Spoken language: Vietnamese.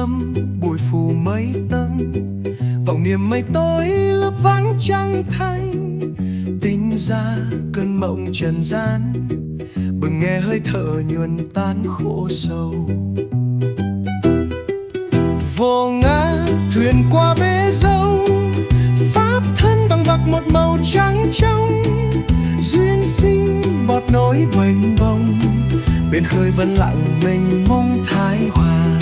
thâm bụi phù mây tầng, vòng niềm mây tối lấp vắng trăng thanh. Tính ra cơn mộng trần gian, bừng nghe hơi thở nhuần tan khổ sầu. Vô ngã thuyền qua bể dâu, pháp thân vằng vặc một màu trắng trong. Duyên sinh bọt nỗi bềnh bông, bên khơi vẫn lặng mênh mông thái hòa.